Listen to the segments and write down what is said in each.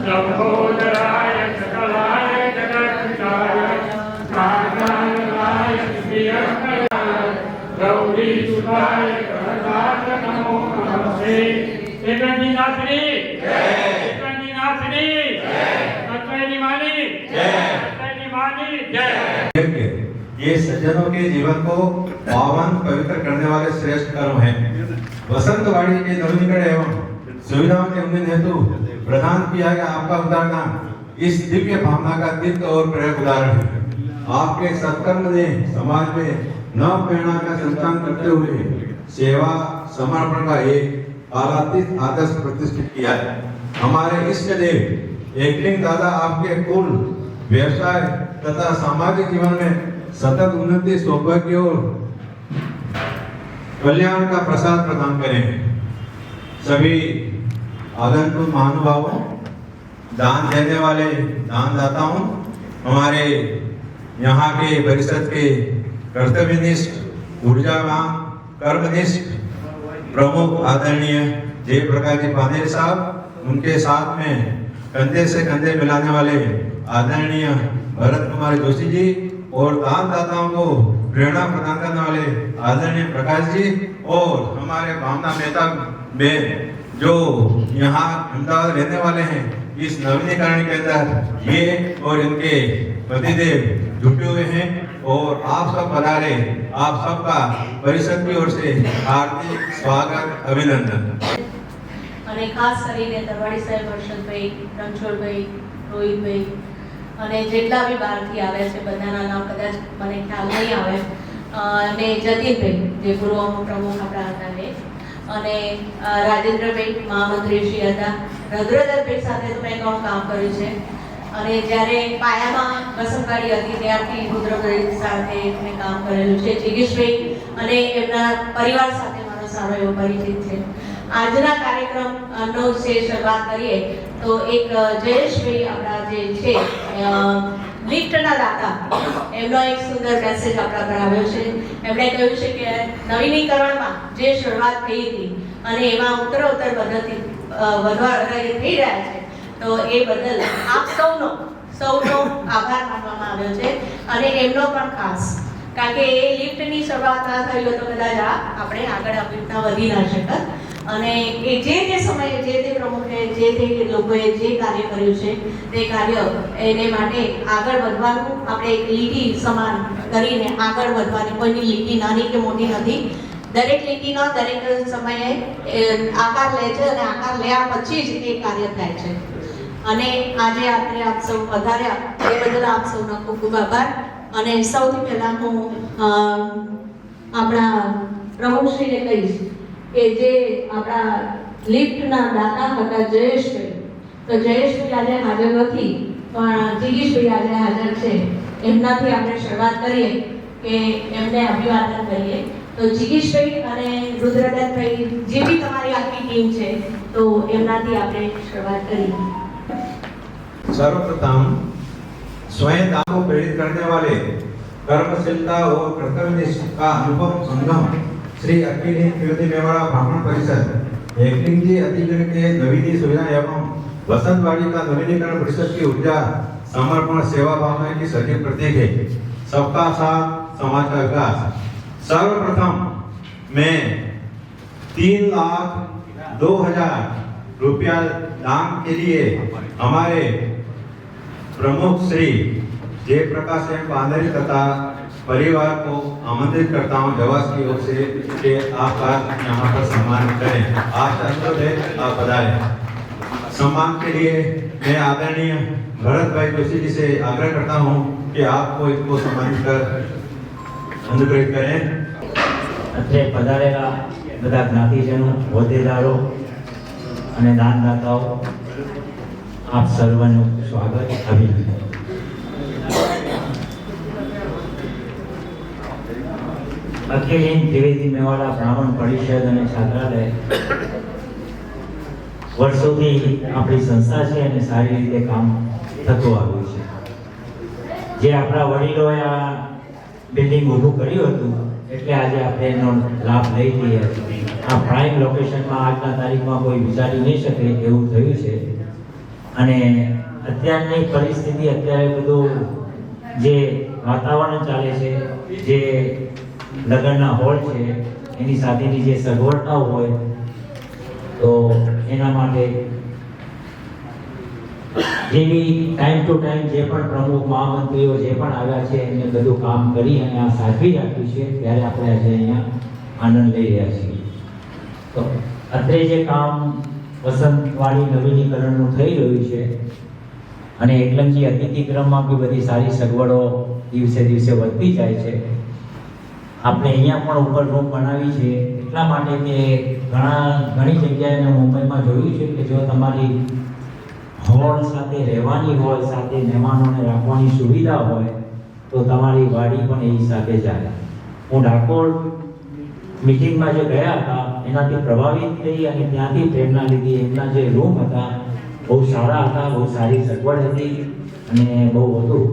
लंबोदराय सकलाय जगत्ताय कांताय प्रियंकराय गौरीसुताय गणनाथ नमो नमस्ते। एकनाथनी ये सज्जनों के जीवन को पावन पवित्र करने वाले श्रेष्ठ कर्म हैं। वसंतवाड़ी के नवीनीकरण एवं सुविधाओं के उन्नयन हेतु प्रदान किया गया आपका उदाहरण इस दिव्य भावना का दिव्य और प्रेरक उदाहरण है। आपके सत्कर्म ने समाज में नव प्रेरणा का संचालन करते हुए सेवा समर्पण का एक कालातीत आदर्श प्रतिष्ठित किया है। हमारे इष्ट देव एकलिंग दादा आपके कुल व्यवसाय तथा सामाजिक जीवन में सतत उन्नति सौभाग्य और कल्याण का प्रसाद प्रदान करें। सभी आदरणीय महानुभावों, दान देने वाले दानदाताओं, हमारे यहाँ के परिषद के कर्तव्यनिष्ठ, ऊर्जावान, कर्मनिष्ठ प्रमुख आदरणीय जयप्रकाश जी पांडेय साहब, उनके साथ में कंधे से कंधे मिलाने वाले आदरणीय भरत कुमार जोशी जी और दानदाताओं को प्रेरणा प्रदान करने वाले आदरणीय प्रकाश जी और हमारे भावना मेहता बहन जो यहाँ अहमदाबाद रहने वाले हैं, इस नवीनीकरण के अंदर ये और इनके पतिदेव जुटे हुए हैं और आप सब पधारे। आप सबका परिषद की ओर से हार्दिक स्वागत, अभिनंदन। અને ખાસ કરીને તરવાડી સાહેબ, હર્ષદભાઈ, રણછોડભાઈ, રોહિતભાઈ અને જેટલા બી બહારથી આવ્યા છે બધાના નામ કદાચ મને ખ્યાલ નહીં આવે, અને જતીનભાઈ જે પૂર્વ પ્રમુખ આપણા હતા એ, અને રાજેન્દ્રભાઈ મહામંત્રી શ્રી હતા, રદ્રદત્તભાઈ સાથે તો મેં ઘણું કામ કર્યું છે, અને જ્યારે પાયામાં વસંતવાડી હતી ત્યારથી રુદ્રભાઈ સાથે મેં કામ કરેલું છે, જિગીશભાઈ અને એમના પરિવાર સાથે મારો સારો એવો પરિચિત છે। આજના કાર્યક્રમનો જે શરૂઆત કરીએ તો એક જયેશભાઈ આપણા જે છે લિફ્ટના દાતા, એમનો એક સુંદર મેસેજ આપણા પર આવ્યો છે। એમણે કહ્યું છે કે નવીનીકરણમાં જે શરૂઆત થઈ હતી અને એમાં ઉત્તરોત્તર વધવા થઈ રહ્યા છે, તો એ બદલ આપ સૌનો આભાર માનવામાં આવ્યો છે, અને એમનો પણ ખાસ, કારણ કે એ લિફ્ટની શરૂઆત ના થઈ હોય તો કદાચ આપણે આગળ આવી રીતના વધી ના શકત, અને એ જે સમયે જે તે પ્રમુખે જે તે લોકોએ જે કાર્ય કર્યું છે તે કાર્ય એને માટે આગળ વધવાનું આપણે એક લીટી સમાન કરીને આગળ વધવાની, કોઈની લીટી નાની કે મોટી નથી, દરેક લીટીનો દરેક સમયે આકાર લે છે અને આકાર લેવા પછી જ એ કાર્ય થાય છે। અને આજે આપણે આપ સૌ પધાર્યા એ બદલ આપ સૌનો ખૂબ ખૂબ આભાર। અને સૌથી પહેલા હું આપણા પ્રમુખશ્રીને કહીશ કે જે આપણા લિફ્ટના દાતા હતા જયેશભાઈ, તો જયેશભાઈ આજે હાજર નથી પણ જિગીશભાઈ આજે હાજર છે, એમનાથી આપણે શરૂઆત કરીએ કે એમને અભિવાદન કરીએ। તો જિગીશભાઈ અને રુદ્રદત્તભાઈ જે બી તમારી આખી ટીમ છે તો એમનાથી આપણે શરૂઆત કરીએ। सर्वप्रथम स्वयं दान को प्रेरित करने वाले कर्मशीलता और कर्तव्यनिष्ठ का अनुभव संगम श्री अखिल हिंद मेवाड़ा ब्राह्मण परिषद एकलिंग जी अधिगण के नवीनी सुविधा एवं वसंतवाड़ी का नवीनीकरण परिषद की ऊर्जा समर्पण सेवा भावना की सजीव प्रतीक है। सबका साथ समाज का विकास। सर्वप्रथम मैं 3,02,000 रुपया दान के लिए हमारे प्रमुख श्री जयप्रकाश एम पांडेय तथा परिवार को आमंत्रित करता हूं जवास की ओर से कि आप यहाँ पर सम्मान करें। आप अनुरोध है, आप पधारें। सम्मान के लिए मैं आदरणीय भरत भाई जोशी जी से आग्रह करता हूं कि आपको इसको सम्मानित कर अनुग्रहित करें। અત્રે પધારેલા બધા જ્ઞાતિજનો, હોદ્દેદારો અને દાનદાતાઓ, આપ સર્વનું સ્વાગત, અભિનંદન। અખિલ હિન્દ ત્રિવેદી મેવાડા બ્રાહ્મણ પરિષદ અને છાત્રાલય વર્ષોથી આપણી સંસ્થા છે અને સારી રીતે કામ થતું આવ્યું છે। જે આપણા વડીલોએ આ બિલ્ડિંગ ઊભું કર્યું હતું એટલે આજે આપણે એનો લાભ લઈ લઈએ છીએ। આ પ્રાઇમ લોકેશનમાં આજના તારીખમાં કોઈ વિચારી નહીં શકે એવું થયું છે, અને અત્યારની પરિસ્થિતિ, અત્યારે બધું જે વાતાવરણ ચાલે છે, જે લગ્નના હોલ છે, એની સાથેની જે સગવડતાઓ હોય તો એના માટે જેવી ટાઈમ ટુ ટાઈમ જે પણ પ્રમુખ મહામંત્રીઓ જે પણ આવ્યા છે એમને બધું કામ કરી અને આ સાચવી રાખ્યું છે, ત્યારે આપણે આજે અહીંયા આનંદ લઈ રહ્યા છીએ. તો અત્રે જે કામ વસંતવાડી નવીનીકરણનું થઈ રહ્યું છે અને એકલમજી અતિથિગૃહમાં બી બધી સારી સગવડો દિવસે દિવસે વધતી જાય છે. આપણે અહીંયા પણ ઉપર રૂમ બનાવી છે એટલા માટે કે ઘણી જગ્યાએ મેં મુંબઈમાં જોયું છે કે જો તમારી હોલ સાથે રહેવાની હોય, સાથે મહેમાનોને રાખવાની સુવિધા હોય તો તમારી વાડી પણ એ સાથે જાય. હું ડાકોર મીટિંગમાં જે ગયા હતા એનાથી પ્રભાવિત થઈ અને ત્યાંથી પ્રેરણા લીધી. એમના જે રૂમ હતા બહુ સારા હતા, બહુ સારી સગવડ હતી અને બહુ હતું.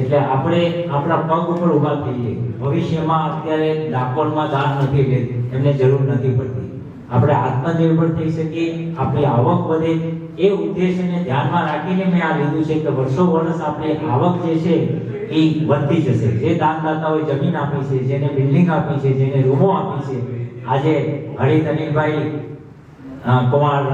એટલે આપણે આપણા પગ ઉપર ઊભા થઈએ. ભવિષ્યમાં અત્યારે ડાકોરમાં દાન નથી લેતી, એમને જરૂર નથી પડતી. આપણે આત્મનિર્ભર થઈ શકીએ, આપણી આવક વધે એ ઉદ્દેશ્યને ધ્યાનમાં રાખીને મેં આ લીધું છે કે વર્ષો વર્ષ આપણે આવક જે છે એ વધતી જશે. જે દાનદાતાઓએ જમીન આપી છે, જેને બિલ્ડિંગ આપી છે, જેને રૂમો આપી છે, આજે હરિત અનિલભાઈ કુમાર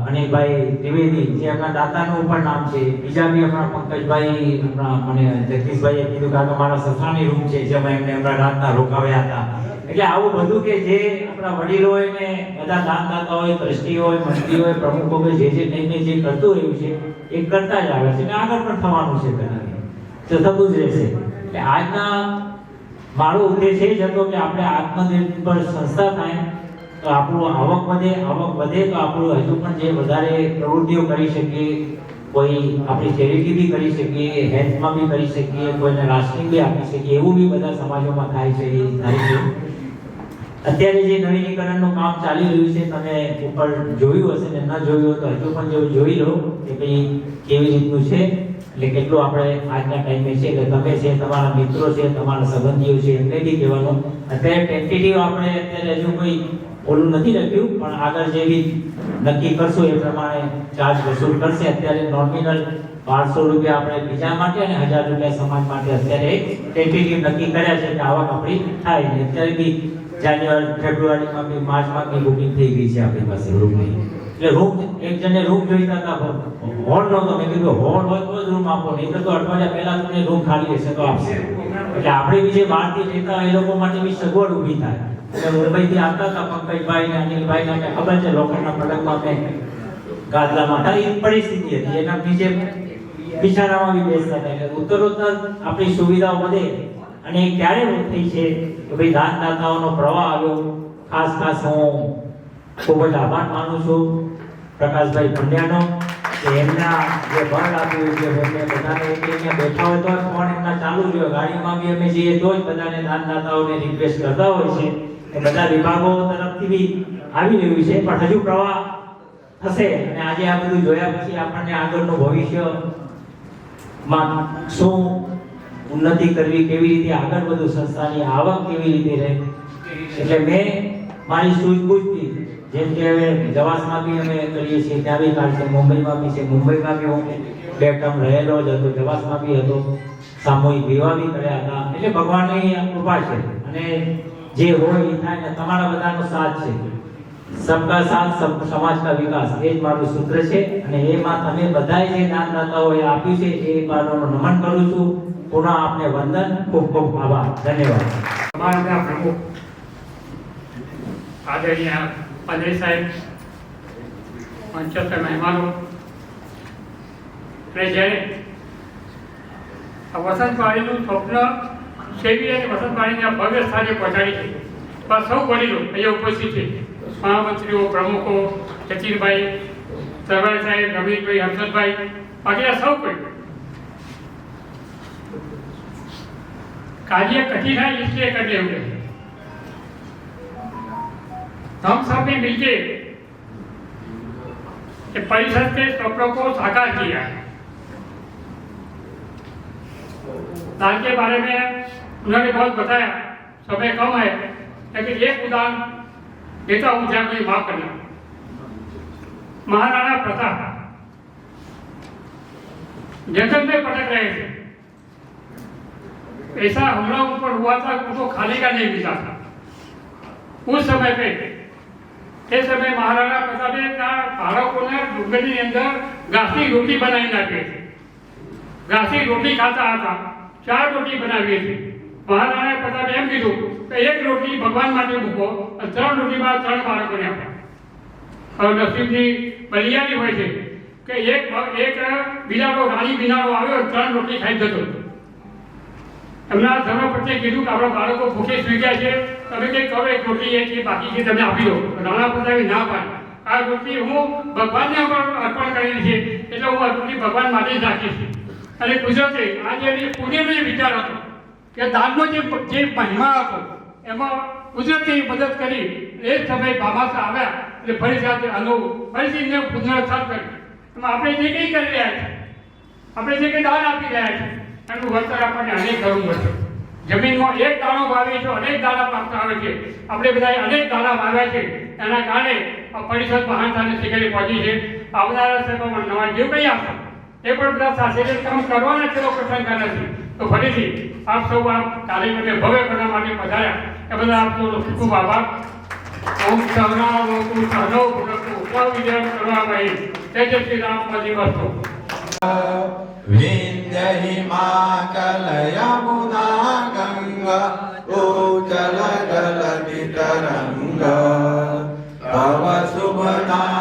અનિલભાઈ ત્રિવેદી જે આપણા દાતાનું પણ નામ છે, બીજા બી આપણા પંકજભાઈ, આપણા મને જગદીશભાઈએ કીધું કે આ મારા સસરાની રૂમ છે જેમાં એમને હમણાં રાતના રોકાવ્યા હતા. એટલે આવું બધું કે જે આપણા વડીલોએ ને બધા દાનદાતાઓએ, ટ્રસ્ટીઓએ, મંત્રીઓએ, પ્રમુખોએ જે ટાઈમે જે કરતું રહ્યું છે એ કરતા જ આવે છે અને આગળ પણ થવાનું છે, તો થતું જ રહેશે. એટલે આજના મારો ઉદ્દેશ એ જ હતો કે આપણે આત્મનિર્ભર સંસ્થા થાય તો આપણું આવક વધે તો આપણું હજુ પણ જે વધારે પ્રવૃત્તિઓ કરી શકીએ, કોઈ આપણી ચેરિટી બી કરી શકીએ, હેલ્થમાં બી કરી શકીએ, કોઈને રાશનિંગ બી આપી શકીએ, એવું બી બધા સમાજોમાં થાય છે. અત્યારે જે નવીનીકરણનું કામ ચાલી રહ્યું છે, તમે ઉપર જોયું હશે ને ન જોયું હોય તો હજુ પણ જેવું જોઈ લો કે ભાઈ કેવી રીતનું છે. એટલે કેટલું આપણે આજના ટાઈમે છે કે તમે છે, તમારા મિત્રો છે, તમારા સંબંધીઓ છે, એમને બી કહેવાનું. અત્યારે ટેન્ટેટિવ આપણે અત્યારે હજુ કોઈ ઓલું નથી રાખ્યું, પણ આગળ જે બી નક્કી કરશું એ પ્રમાણે ચાર્જ વસૂલ કરશે. અત્યારે નોમિનલ 1200 રૂપિયા આપણે બીજા માટે અને 1000 રૂપિયા સમાજ માટે અત્યારે ટેન્ટેટિવ નક્કી કર્યા છે કે આવક આપણી થાય. ને અત્યારે બી જાન્યુઆરી, ફેબ્રુઆરીમાં બી, માર્ચમાં બી બુકિંગ થઈ ગઈ છે આપણી પાસે રૂમની. એટલે રૂમ, એક જણે રૂમ જોઈતા હતા, હોલ નહોતો. મેં કીધું હોલ હોય તો જ રૂમ આપો, નહીં તો અઠવાડિયા પહેલા તમને રૂમ ખાલી હશે તો આપશે. એટલે આપણે બી જે બહારથી જતા એ લોકો માટે બી સગવડ ઊભી થાય. એટલે મુંબઈથી આવતા હતા પંકજભાઈ ને અનિલભાઈ ને ખબર છે, લોખંડના પ્રોડક્ટમાં મેં ગાદલામાં તારી પરિસ્થિતિ હતી, એના નીચે બિછાનામાં બી બેસતા હતા. એટલે ઉત્તરોત્તર આપણી સુવિધાઓ વધે. અને ક્યારે થઈ છે કે ભાઈ દાનદાતાઓનો પ્રવાહ આવ્યો. ખાસ હું ખૂબ જ આભાર માનું છું પ્રકાશભાઈ પંડ્યાનો કે એમના જે બળ આપ્યું છે. બધાને અહીંયા બેઠા હોય તો ફોન એમના ચાલુ રહ્યો, ગાડીમાં બી અમે જઈએ તો જ બધાને દાનદાતાઓને રિક્વેસ્ટ કરતા હોય છે. એ બધા વિભાગો તરફથી બી આવી રહ્યું છે, પણ હજુ પ્રવાહ થશે. અને આજે આ બધું જોયા પછી આપણને આગળનું ભવિષ્યમાં શું ઉન્નતિ કરવી, કેવી રીતે આગળ બધું, સંસ્થાની આવક કેવી રીતે રહે. એટલે મેં મારી સૂઝબૂઝથી, જેમ કે હવે જવાસમાં બી અમે કરીએ છીએ, ત્યાં બી કાઢશે, મુંબઈમાં બી છે. મુંબઈમાં બી હું 2 ટર્મ રહેલો જ હતો, જવાસમાં બી હતો, સામૂહિક વિવાહ બી કર્યા હતા. એટલે ભગવાનની કૃપા છે અને જે હોય એ થાય ને તમારા બધાનો સાથ છે. સબકા સાથ સમાજ કા વિકાસ, એ જ મારું સૂત્ર છે. અને એમાં તમે બધાએ જે દાનદાતાઓએ આપ્યું છે એ બાળોનો નમન કરું છું. પુનઃ આપને વંદન, ખૂબ ખૂબ આભાર, ધન્યવાદ. અમારા પ્રમુખ આદરણીય પાંદરી સાહેબ, મંચસ્થ મહેમાનો, અને જ્યારે વસંતવાડીનું સ્વપ્ન સેવી અને વસંતવાડીના ભવ્ય સ્થાને પહોંચાડી છે, પણ સૌ વડીલો અહીંયા ઉપસ્થિત છે, મહામંત્રીઓ, પ્રમુખો, સચિનભાઈ, સરવાણી સાહેબ, રમેશભાઈ, હર્ષદભાઈ, બાકીના સૌ કોઈ कार्य कठिन है इसलिए करने हुए। हम सब ने मिलकर परिषद के स्वप्नों को साकार किया है। दान के बारे में उन्होंने बहुत बताया, समय कम है, लेकिन एक उदाहरण देता हूँ, जहाँ मुझे माफ करना। महाराणा प्रताप जंगल में भटक रहे थे। ऐसा हमला उन पर हुआ था, उनको खाने का नहीं मिला था। उस समय पे એ સમયે મહારાણા પ્રતાપે બાળકોને ડુંગરની અંદર ઘાસની રોટલી બનાવી નાખી હતી. ઘાસની રોટલી ખાતા હતા, 4 રોટલી બનાવી હતી. મહારાણા પ્રતાપે એમ કીધું કે 1 રોટલી ભગવાન માટે મૂકો અને 3 રોટલીમાં 3 બાળકોને આપો. હવે નસીબની બલિયાની હોય છે કે એક બિલાડો રાણી બિલાડો આવ્યો 3 રોટલી ખાઈ જતો. એમના ધર્મપત્નીએ કીધું કે આપણા બાળકો ભૂખે સૂઈ ગયા છે, તમે કંઈક કરો, 1 રોટલી એ બાકી છે તમે આપી દો. રાણા પ્રતાપે ના પાડી. આ રોટલી હું ભગવાનને અર્પણ કરેલી છે, એટલે હું આ રોટલી ભગવાન માટે જ રાખીશ. અને કુદરતે આ જે પુણ્યનો જે વિચાર હતો કે દાનનો જે મહિમા હતો એમાં કુદરતી મદદ કરી. એ જ સમયે બાબા આવ્યા એટલે ફરી સાથે ફરીથી એમને પુનરુત્થાન કર્યું. એમાં આપણે જે કંઈ કરી રહ્યા છીએ, આપણે જે કંઈ દાન આપી રહ્યા છીએ એનું વળતર આપણને અનેક કરવું પડશે. જમીનમાં 1 દાણો વાવીએ તો અનેક દાણા પ્રાપ્ત આવે છે. આપણે બધાએ અનેક દાણા વાવ્યા છે, એના કારણે આ પરિષદ મહાનતાની શિખરે પહોંચી છે. આવનારા સમયમાં નવા જીવ કઈ આપશે એ પણ બધા સાથે કામ કરવાના છે, પ્રસંગ નથી. તો ફરીથી આપ સૌ આ કાર્યક્રમને ભવ્ય કરવા માટે પધાર્યા એ બધા આપનો ખૂબ ખૂબ આભાર. ઓમ સહનાવતુ સહનૌ ભુનક્તુ વિજય કરવામહી. જય જય શ્રી રામ. વસ્તુ विंध्य हिमाचल यमुना गंगा उज्जल जल तरंग तव शुभ नाम